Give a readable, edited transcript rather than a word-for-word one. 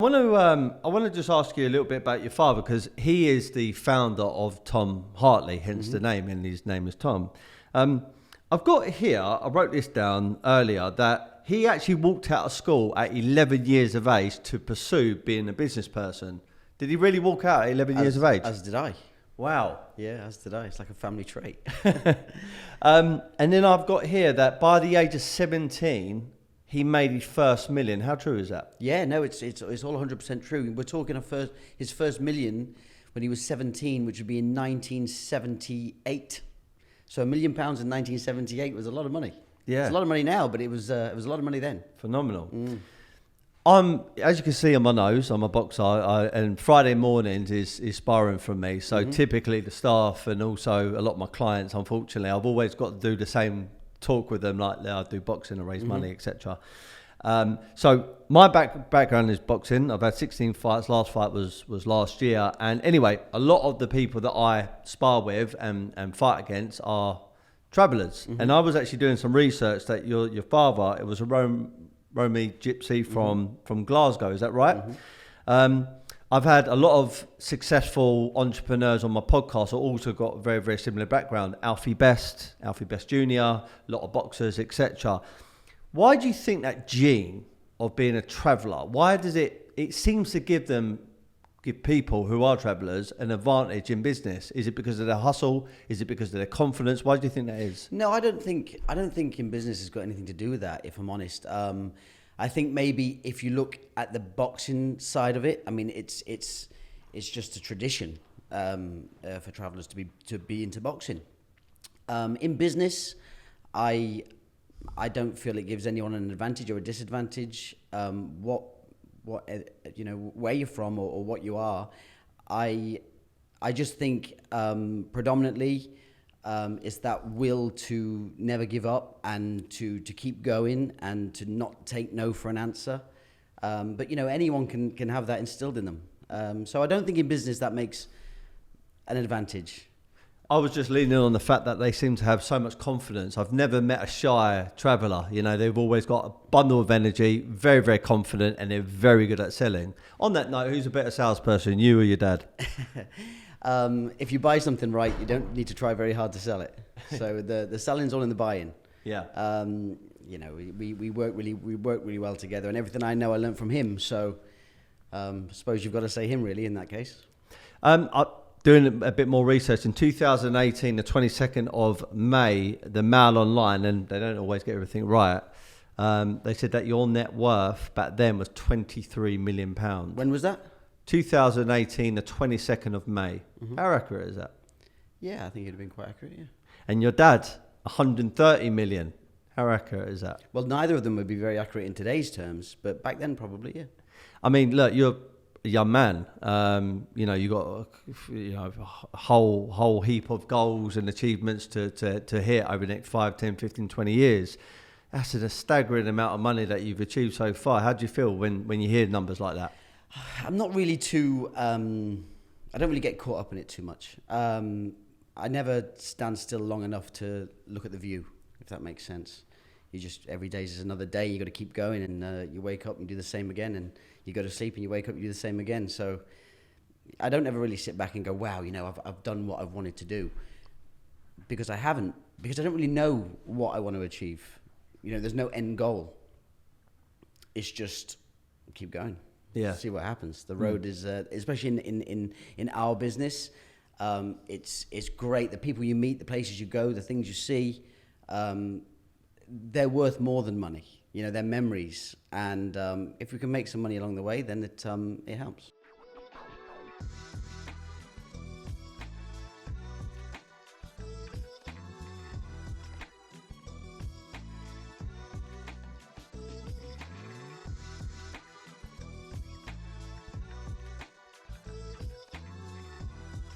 I want to just ask you a little bit about your father, because he is the founder of Tom Hartley, hence the name, and his name is Tom. I've got here, I wrote this down earlier, that he actually walked out of school at 11 years of age to pursue being a business person. Did he really walk out at 11 years of age? As did I. Wow. Yeah, as did I. It's like a family trait. And then I've got here that by the age of 17, he made his first million. How true is that? Yeah, no, it's all 100% true. We're talking his first million when he was 17, which would be in 1978. So £1 million in 1978 was a lot of money. Yeah. It's a lot of money now, but it was a lot of money then. Phenomenal. As you can see on my nose, I'm a boxer, and Friday mornings is sparring from me. So typically the staff and also a lot of my clients, unfortunately, I've always got to do the same talk with them, like I do boxing and raise money, etc. So my background is boxing. I've had 16 fights. Last fight was last year. And anyway, a lot of the people that I spar with and fight against are travellers. And I was actually doing some research that your father, it was a Romy gypsy from Glasgow. Is that right? I've had a lot of successful entrepreneurs on my podcast who also got a very, very similar background. Alfie Best Jr., a lot of boxers, etc. Why do you think that gene of being a traveller, why does it seems to give people who are travellers an advantage in business? Is it because of their hustle? Is it because of their confidence? Why do you think that is? No, I don't think in business it's got anything to do with that, if I'm honest. I think maybe if you look at the boxing side of it, I mean, it's just a tradition for travellers to be into boxing. In business, I don't feel it gives anyone an advantage or a disadvantage. What where you're from or what you are, I just think predominantly it's that will to never give up and to keep going and to not take no for an answer. But anyone can have that instilled in them. So I don't think in business that makes an advantage. I was just leaning on the fact that they seem to have so much confidence. I've never met a shy traveller. They've always got a bundle of energy, very, very confident, and they're very good at selling. On that note, who's a better salesperson, you or your dad? If you buy something right, you don't need to try very hard to sell it. So the selling's all in the buying. Yeah. We work really well together, and everything I know I learned from him. So I suppose you've got to say him really in that case. Doing a bit more research, in 2018, the 22nd of May, the Mail Online, and they don't always get everything right, they said that your net worth back then was £23 million. When was that? 2018, the 22nd of May. How accurate is that? Yeah, I think it'd have been quite accurate, yeah. And your dad, 130 million. How accurate is that? Well, neither of them would be very accurate in today's terms, but back then probably, yeah. I mean, look, you're a young man, you got a whole heap of goals and achievements to hit over the next 5, 10, 15, 20 years. That's a staggering amount of money that you've achieved so far. How do you feel when you hear numbers like that? I'm not really too, I don't really get caught up in it too much. I never stand still long enough to look at the view, if that makes sense. You just, every day is another day, you got to keep going, and you wake up and do the same again, and you go to sleep and you wake up and you do the same again. So I don't ever really sit back and go, wow, I've done what I've wanted to do, because I haven't, because I don't really know what I want to achieve. There's no end goal. It's just keep going. Yeah. See what happens. The road is, especially in our business, it's great. The people you meet, the places you go, the things you see, they're worth more than money. They're memories, and if we can make some money along the way, then it helps.